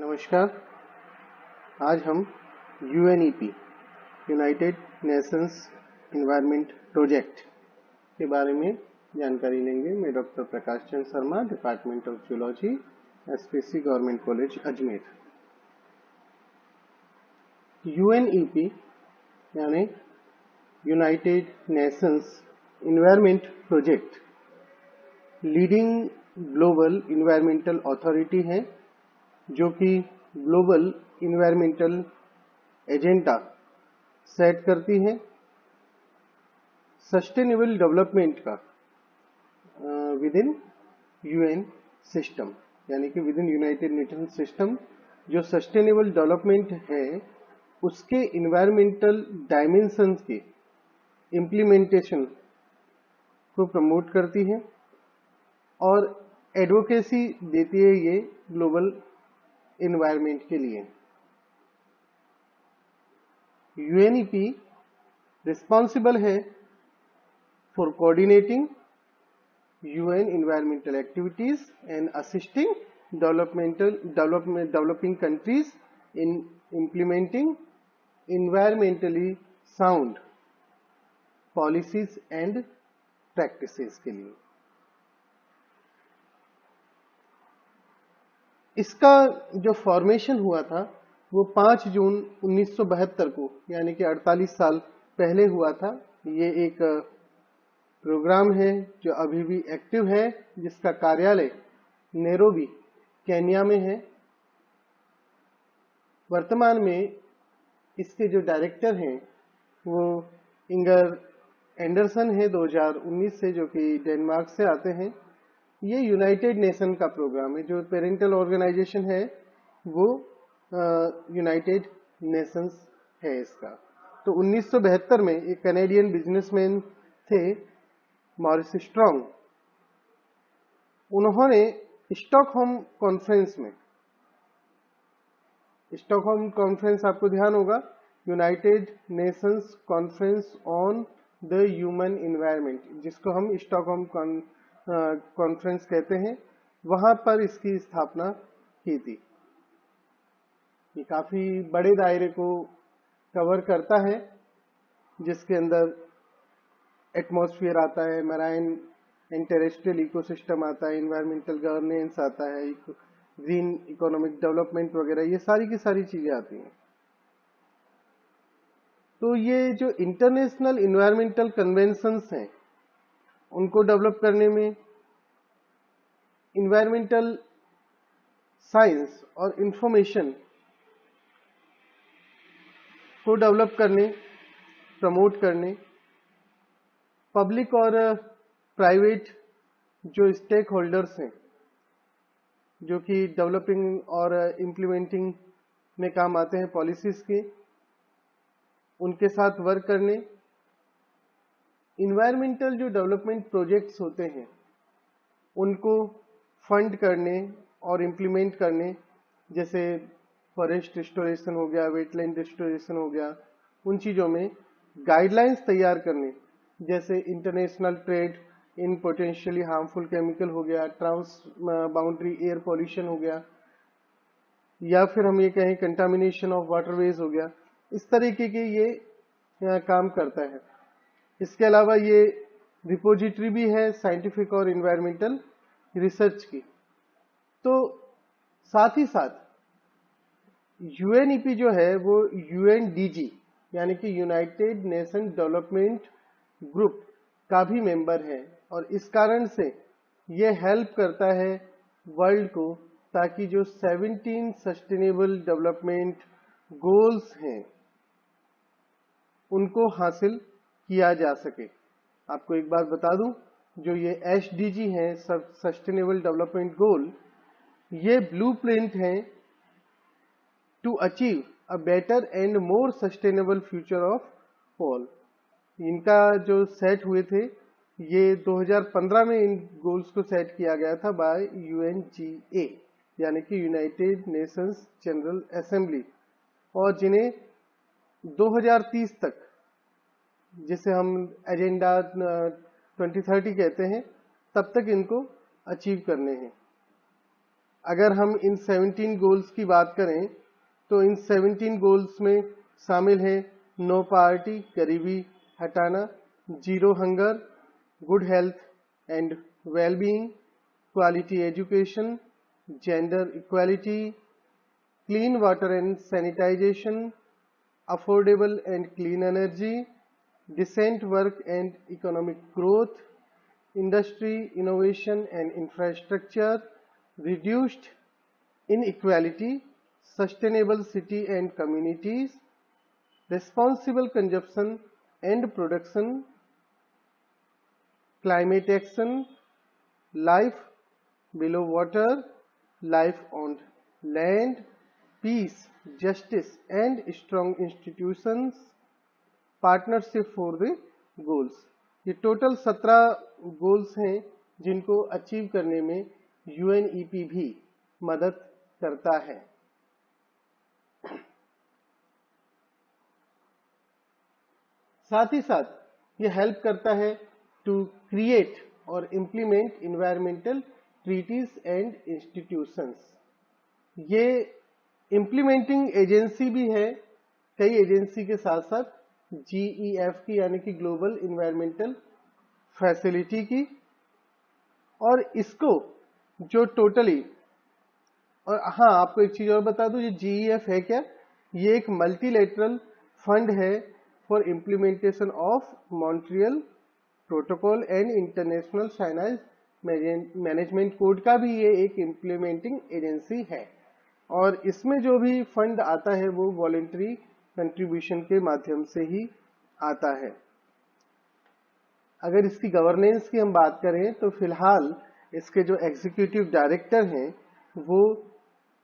नमस्कार। आज हम UNEP United Nations environment project के बारे में जानकारी लेंगे। मैं doctor Prakash Chandra Sharma, department of zoology, SPC government college Ajmer. UNEP यानी United Nations environment project leading global environmental authority है, जो कि ग्लोबल इन्वायरमेंटल एजेंडा सेट करती है। सस्टेनेबल डेवलपमेंट का विद इन UN सिस्टम, यानी कि with in United nation system जो सस्टेनेबल डेवलपमेंट है उसके इन्वायरमेंटल डायमेंशंस के इम्प्लीमेंटेशन को प्रमोट करती है और एडवोकेसी देती है ये ग्लोबल इन्वायरमेंट के लिए। UNEP रिस्पॉन्सिबल है for coordinating UN environmental activities and assisting developing countries in implementing environmentally sound policies and practices के लिए। इसका जो फॉर्मेशन हुआ था वो 5 जून 1972 को, यानी कि 48 साल पहले हुआ था। ये एक प्रोग्राम है जो अभी भी एक्टिव है, जिसका कार्यालय नैरोबी केन्या में है। वर्तमान में इसके जो डायरेक्टर हैं वो इंगर एंडरसन है 2019 से, जो कि डेनमार्क से आते हैं। ये यूनाइटेड नेशन का प्रोग्राम है। जो पेरेंटल ऑर्गेनाइजेशन है वो यूनाइटेड नेशंस है इसका। तो 1972 में एक कनेडियन बिजनेसमैन थे मॉरिस स्ट्रॉन्ग, उन्होंने स्टॉकहोम कॉन्फ्रेंस आपको ध्यान होगा, United Nations conference on the human environment, जिसको हम स्टॉकहोम कॉन्फ्रेंस कहते हैं, वहां पर इसकी स्थापना की थी। ये काफी बड़े दायरे को कवर करता है, जिसके अंदर एटमॉस्फेयर आता है, मैराइन एंड टेरेस्ट्रियल इकोसिस्टम आता है, एनवायरमेंटल गवर्नेंस आता है, ग्रीन इकोनॉमिक डेवलपमेंट वगैरह, ये सारी की सारी चीजें आती हैं। तो ये जो इंटरनेशनल एनवायरमेंटल कन्वेंशंस हैं उनको डेवलप करने में, इन्वायरमेंटल साइंस और इंफॉर्मेशन को डेवलप करने, प्रमोट करने, पब्लिक और प्राइवेट जो स्टेक होल्डर्स हैं जो कि डेवलपिंग और इम्प्लीमेंटिंग में काम आते हैं पॉलिसीज के, उनके साथ वर्क करने, इन्वायरमेंटल जो डेवलपमेंट प्रोजेक्ट्स होते हैं उनको फंड करने और इम्प्लीमेंट करने, जैसे फॉरेस्ट रिस्टोरेशन हो गया, वेटलैंड रिस्टोरेशन हो गया, उन चीज़ों में गाइडलाइंस तैयार करने, जैसे international trade in potentially harmful chemical हो गया, ट्रांस बाउंड्री एयर पॉल्यूशन हो गया, या फिर हम ये कहें कंटामिनेशन ऑफ वाटरवेज हो गया। इस तरीके के ये काम करता है। इसके अलावा ये रिपोजिटरी भी है साइंटिफिक और इन्वायरमेंटल रिसर्च की। तो साथ ही साथ UNEP जो है वो UNDG यानी कि यूनाइटेड नेशन डेवलपमेंट ग्रुप का भी मेंबर है, और इस कारण से ये हेल्प करता है वर्ल्ड को, ताकि जो 17 सस्टेनेबल डेवलपमेंट गोल्स हैं उनको हासिल किया जा सके। आपको एक बात बता दूं, जो ये SDG हैं, सस्टेनेबल डेवलपमेंट गोल, ये ब्लूप्रिंट हैं to achieve a better and more sustainable future of all. इनका जो सेट हुए थे, ये 2015 में इन गोल्स को सेट किया गया था बाय UNGA, यानी कि यूनाइटेड नेशंस जनरल असेंबली, और जिन्हें 2030 तक, जिसे हम एजेंडा 2030 कहते हैं, तब तक इनको अचीव करने हैं। अगर हम इन 17 गोल्स की बात करें तो इन 17 गोल्स में शामिल है नो पावर्टी, गरीबी हटाना, zero hunger, good health and wellbeing, quality education, gender equality, clean water and sanitization, affordable and clean energy, decent work and economic growth, industry, innovation and infrastructure, reduced inequality, sustainable city and communities, responsible consumption and production, climate action, life below water, life on land, peace, justice and strong institutions, partnership for the goals. ये total 17 goals हैं जिनको achieve करने में UNEP भी मदद करता है। साथ ही साथ ये हेल्प करता है टू क्रिएट और implement environmental treaties and institutions. ये इम्प्लीमेंटिंग एजेंसी भी है कई एजेंसी के साथ साथ GEF की यानी कि ग्लोबल इन्वायरमेंटल फैसिलिटी की, और इसको जो टोटली, और हाँ आपको एक चीज और बता दूं, ये GEF है क्या, ये एक मल्टीलेटरल फंड है for implementation of Montreal protocol and international cyanide management code का भी ये एक इम्प्लीमेंटिंग एजेंसी है। और इसमें जो भी फंड आता है वो वॉलेंटरी कंट्रीब्यूशन के माध्यम से ही आता है। अगर इसकी गवर्नेंस की हम बात करें तो फिलहाल इसके जो एग्जीक्यूटिव डायरेक्टर हैं वो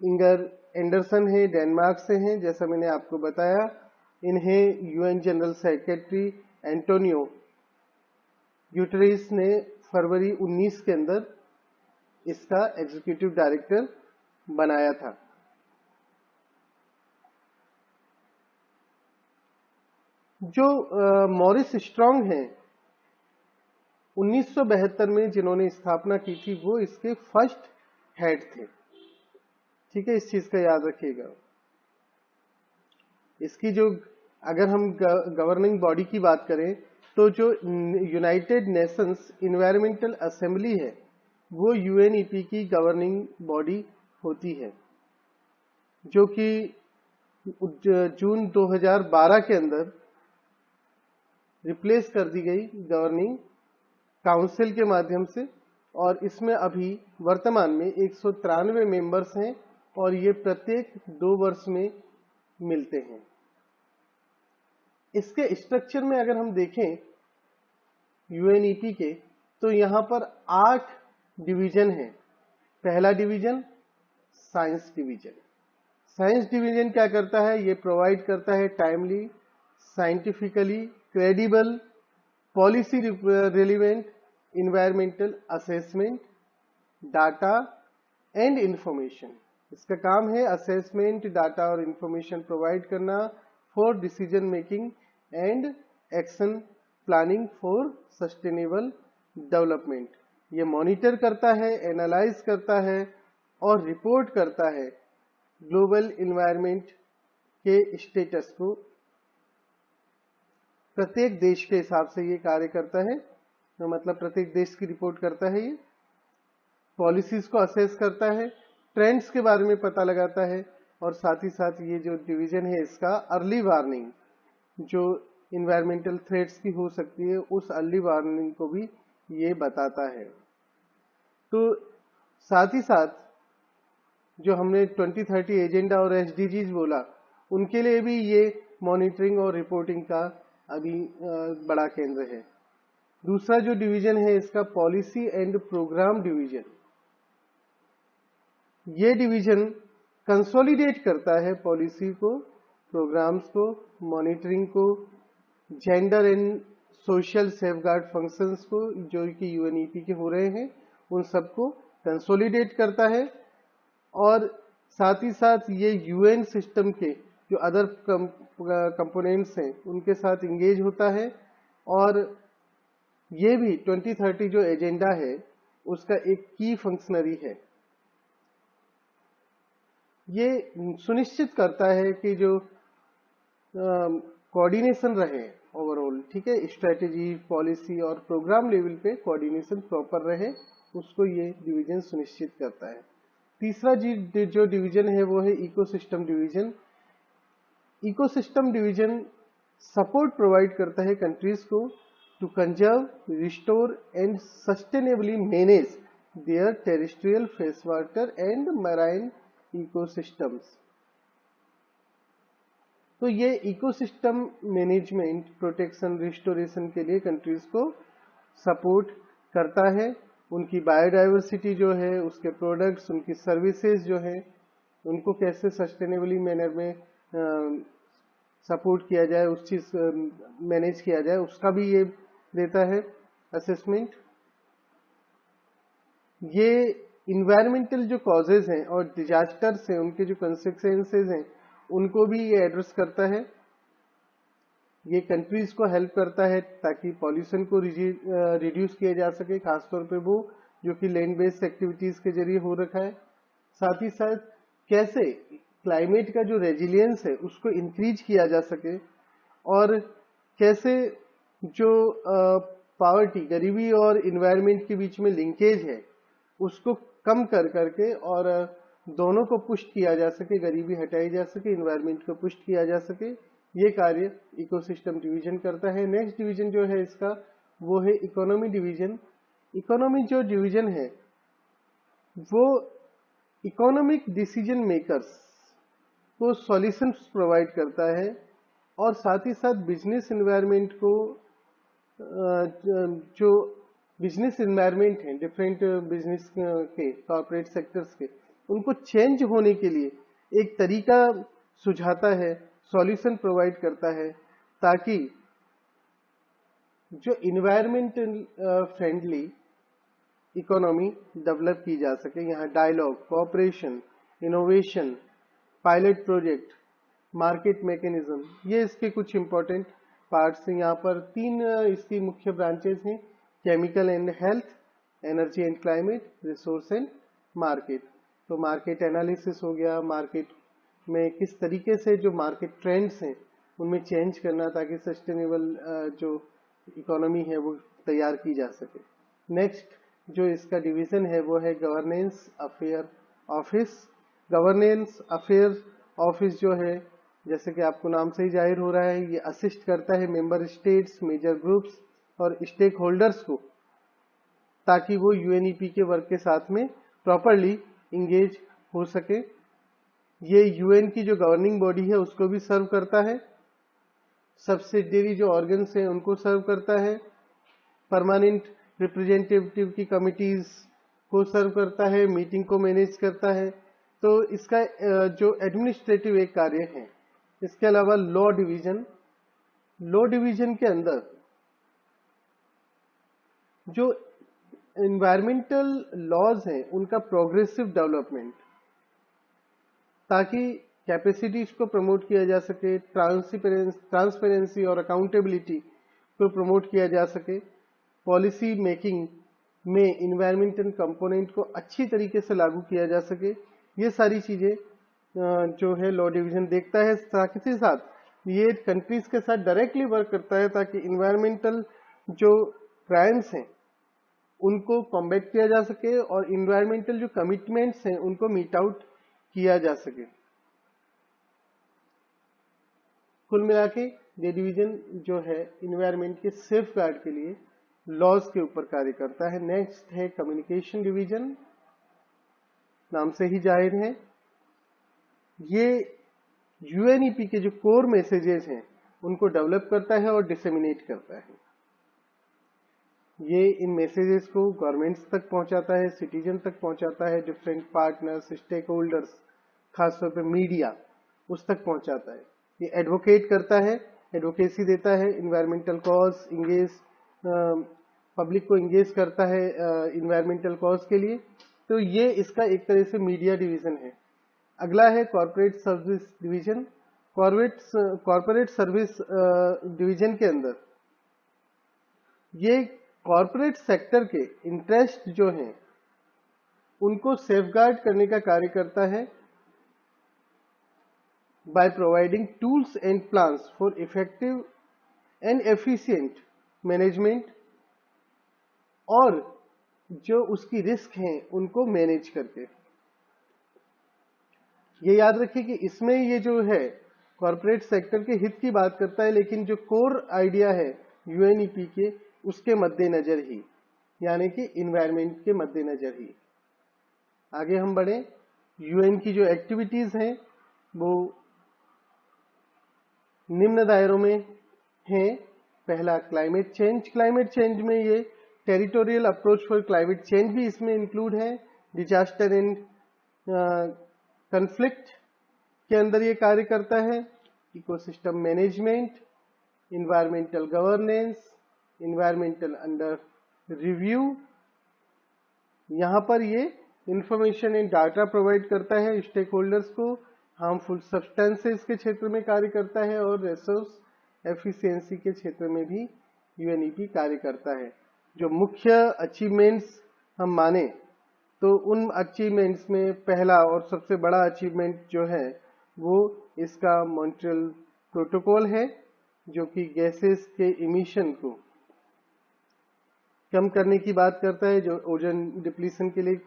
इंगर एंडरसन है, डेनमार्क से हैं, जैसा मैंने आपको बताया। इन्हें UN general secretary Antonio Guterres ने फरवरी 19 के अंदर इसका एग्जीक्यूटिव डायरेक्टर बनाया था। जो मॉरिस स्ट्रॉन्ग हैं 1972 में जिन्होंने स्थापना की थी, वो इसके फर्स्ट हेड थे। ठीक है, इस चीज का याद रखिएगा। इसकी जो अगर हम गवर्निंग बॉडी की बात करें तो जो यूनाइटेड नेशंस इन्वायरमेंटल असेंबली है वो यूएनईपी की गवर्निंग बॉडी होती है, जो कि जून 2012 के अंदर रिप्लेस कर दी गई गवर्निंग काउंसिल के माध्यम से। और इसमें अभी वर्तमान में 193 मेंबर्स हैं और ये प्रत्येक 2 वर्ष में मिलते हैं। इसके स्ट्रक्चर में अगर हम देखें यूएनईपी के, तो यहां पर 8 डिवीजन हैं। पहला division science division. Science division क्या करता है, ये प्रोवाइड करता है timely, scientifically credible, policy relevant environmental assessment, data and information. इसका काम है असेसमेंट, डाटा और इंफॉर्मेशन प्रोवाइड करना for decision making and action planning for sustainable development. ये मॉनिटर करता है, एनालाइज करता है और रिपोर्ट करता है ग्लोबल इन्वायरमेंट के स्टेटस को। प्रत्येक देश के हिसाब से ये कार्य करता है, तो मतलब प्रत्येक देश की रिपोर्ट करता है। ये पॉलिसीज को असेस करता है, ट्रेंड्स के बारे में पता लगाता है, और साथ ही साथ ये जो डिवीजन है इसका अर्ली वार्निंग, जो इन्वायरमेंटल थ्रेट्स की हो सकती है उस अर्ली वार्निंग को भी ये बताता है। तो साथ ही साथ जो हमने 2030 एजेंडा और एसडीजीज बोला, उनके लिए भी ये मॉनिटरिंग और रिपोर्टिंग का अभी बड़ा केंद्र है। दूसरा जो डिवीजन है इसका पॉलिसी एंड प्रोग्राम डिवीजन। ये डिवीजन कंसोलिडेट करता है पॉलिसी को, प्रोग्राम्स को, मॉनिटरिंग को, gender and social safeguard functions को जो कि यूएनईपी के हो रहे हैं उन सबको कंसोलिडेट करता है। और साथ ही साथ ये यूएन सिस्टम के जो अदर कंपोनेंट्स हैं उनके साथ इंगेज होता है। और ये भी 2030 जो एजेंडा है उसका एक की फंक्शनरी है। ये सुनिश्चित करता है कि जो कोऑर्डिनेशन रहे ओवरऑल, ठीक है, स्ट्रेटेजी, पॉलिसी और प्रोग्राम लेवल पे कोऑर्डिनेशन प्रॉपर रहे, उसको ये डिवीजन सुनिश्चित करता है। तीसरा जो डिवीजन है वो है ecosystem division. Ecosystem division support provide करता है कंट्रीज को to conserve, restore and sustainably manage their terrestrial, fresh water and marine ecosystems. तो ये इकोसिस्टम मैनेजमेंट, प्रोटेक्शन, रिस्टोरेशन के लिए कंट्रीज को सपोर्ट करता है। उनकी बायोडाइवर्सिटी जो है, उसके प्रोडक्ट्स, उनकी सर्विसेज जो है, उनको कैसे सस्टेनेबली मैनर में सपोर्ट किया जाए, उस चीज मैनेज किया जाए, उसका भी ये देता है असेसमेंट। ये इन्वायरमेंटल जो कॉजेज हैं और डिजास्टर्स हैं, उनके जो कंसिक्वेंसेज हैं, उनको भी ये एड्रेस करता है। ये कंट्रीज को हेल्प करता है ताकि पॉल्यूशन को रिड्यूस किया जा सके, खासतौर पे वो जो कि लैंड बेस्ड एक्टिविटीज के जरिए हो रखा है। साथ ही साथ कैसे क्लाइमेट का जो रेजिलियंस है उसको इंक्रीज किया जा सके, और कैसे जो पॉवर्टी, गरीबी और इन्वायरमेंट के बीच में लिंकेज है उसको कम कर करके और दोनों को पुष्ट किया जा सके, गरीबी हटाई जा सके, इन्वायरमेंट को पुष्ट किया जा सके, ये कार्य इकोसिस्टम डिवीजन करता है। नेक्स्ट डिवीजन जो है इसका वो है इकोनॉमी डिवीजन। इकोनॉमी जो डिवीजन है वो इकोनॉमिक डिसीजन मेकर्स को सॉल्यूशंस प्रोवाइड करता है, और साथ ही साथ बिजनेस एनवायरनमेंट को, जो बिजनेस एनवायरनमेंट है डिफरेंट बिजनेस के, कॉर्पोरेट सेक्टर्स के, उनको चेंज होने के लिए एक तरीका सुझाता है, सॉल्यूशन प्रोवाइड करता है, ताकि जो इन्वायरमेंटल फ्रेंडली इकोनॉमी डेवलप की जा सके। यहाँ dialogue, cooperation, innovation, pilot project, market mechanism, ये इसके कुछ इंपॉर्टेंट पार्ट्स हैं। यहाँ पर 3 इसकी मुख्य ब्रांचेस हैं: chemical and health, energy and climate, resource and market. तो मार्केट एनालिसिस हो गया, मार्केट में किस तरीके से जो मार्केट ट्रेंड्स हैं उनमें चेंज करना ताकि सस्टेनेबल जो इकोनॉमी है वो तैयार की जा सके। नेक्स्ट जो इसका डिवीजन है वो है governance affair office. Governance affair office जो है, जैसे कि आपको नाम से ही जाहिर हो रहा है, ये असिस्ट करता है मेंबर स्टेट्स, मेजर ग्रुप्स और स्टेक होल्डर्स को, ताकि वो यूएनईपी के वर्क के साथ में प्रॉपरली इंगेज हो सके। ये यूएन की जो गवर्निंग बॉडी है उसको भी सर्व करता है, सब्सिडियरी जो ऑर्गन्स हैं उनको सर्व करता है, परमानेंट रिप्रेजेंटेटिव की कमिटीज को सर्व करता है, मीटिंग को मैनेज करता है। तो इसका जो एडमिनिस्ट्रेटिव एक कार्य है। इसके अलावा लॉ डिवीजन, लॉ डिवीजन के अंदर जो एनवायरमेंटल लॉज हैं उनका प्रोग्रेसिव डेवलपमेंट, ताकि कैपेसिटीज को प्रमोट किया जा सके, ट्रांसपेरेंसी और अकाउंटेबिलिटी को प्रमोट किया जा सके, पॉलिसी मेकिंग में इन्वायरमेंटल कंपोनेंट को अच्छी तरीके से लागू किया जा सके, ये सारी चीजें जो है लॉ डिवीजन देखता है। साथ ही साथ ये कंट्रीज के साथ डायरेक्टली वर्क करता है ताकि इन्वायरमेंटल जो क्राइम्स हैं उनको कॉम्बैट किया जा सके और इन्वायरमेंटल जो कमिटमेंट्स हैं उनको मीट आउट किया जा सके। कुल मिला के ये डिवीजन जो है इन्वायरमेंट के सेफ गार्ड के लिए लॉज के ऊपर कार्य करता है। नेक्स्ट है कम्युनिकेशन डिवीजन, नाम से ही जाहिर है ये यूएनईपी के जो कोर मैसेजेस हैं उनको डेवलप करता है और डिसेमिनेट करता है। ये इन मैसेजेस को गवर्नमेंट्स तक पहुंचाता है, सिटीजन तक पहुंचाता है, डिफरेंट पार्टनर्स, स्टेक होल्डर्स, खासतौर पे मीडिया, उस तक पहुंचाता है। ये एडवोकेट करता है, एडवोकेसी देता है, इन्वायरमेंटल कॉज इंगेज, पब्लिक को इंगेज करता है इन्वायरमेंटल कॉज के लिए। तो ये इसका एक तरह से मीडिया डिवीजन है। अगला है corporate service division. Corporate service division के अंदर ये कॉर्पोरेट सेक्टर के इंटरेस्ट जो हैं उनको सेफगार्ड करने का कार्य करता है, by providing tools and plans for effective and efficient management, और जो उसकी रिस्क हैं उनको मैनेज करके। ये याद रखिए कि इसमें ये जो है कॉरपोरेट सेक्टर के हित की बात करता है, लेकिन जो कोर आइडिया है यूएनईपी के उसके मद्देनजर ही, यानी कि इन्वायरमेंट के मद्देनजर ही। आगे हम बढ़े। यूएन की जो एक्टिविटीज हैं वो निम्न दायरों में हैं। पहला क्लाइमेट चेंज। क्लाइमेट चेंज में ये territorial approach for climate change भी इसमें इंक्लूड है। डिजास्टर एंड कन्फ्लिक्ट के अंदर ये कार्य करता है। Ecosystem management, environmental governance, environmental under review, यहां पर ये इंफॉर्मेशन एंड डाटा प्रोवाइड करता है स्टेक होल्डर्स को। हार्मफुल सब्सटेंसेस के क्षेत्र में कार्य करता है और रिसोर्स एफिशिएंसी के क्षेत्र में भी यूएनईपी कार्य करता है। जो मुख्य अचीवमेंट्स हम माने तो उन अचीवमेंट्स में पहला और सबसे बड़ा अचीवमेंट जो है वो इसका मॉन्ट्रियल प्रोटोकॉल है, जो कि गैसेस के इमिशन को कम करने की बात करता है, जो ओजोन डिप्लीशन के लिए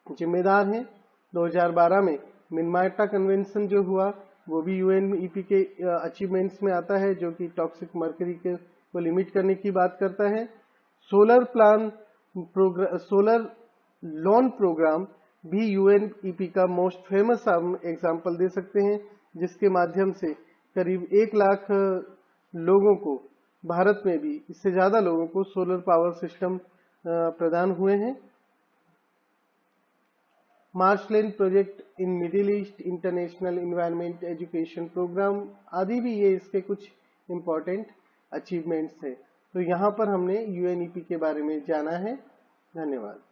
जिम्मेदार है। 2012 में मिनमाटा कन्वेंशन जो हुआ वो भी यूएनईपी के अचीवमेंट्स में आता है, जो कि टॉक्सिक मर्करी को लिमिट करने की बात करता है। सोलर लोन प्रोग्राम भी यूएनईपी का मोस्ट फेमस एग्जाम्पल दे सकते हैं, जिसके माध्यम से करीब 1 लाख लोगों को, भारत में भी इससे ज्यादा लोगों को सोलर पावर सिस्टम प्रदान हुए हैं। Marshland project in middle east, international environment education programme आदि भी ये इसके कुछ इंपॉर्टेंट अचीवमेंट्स हैं। तो यहाँ पर हमने यूएनईपी के बारे में जाना है। धन्यवाद।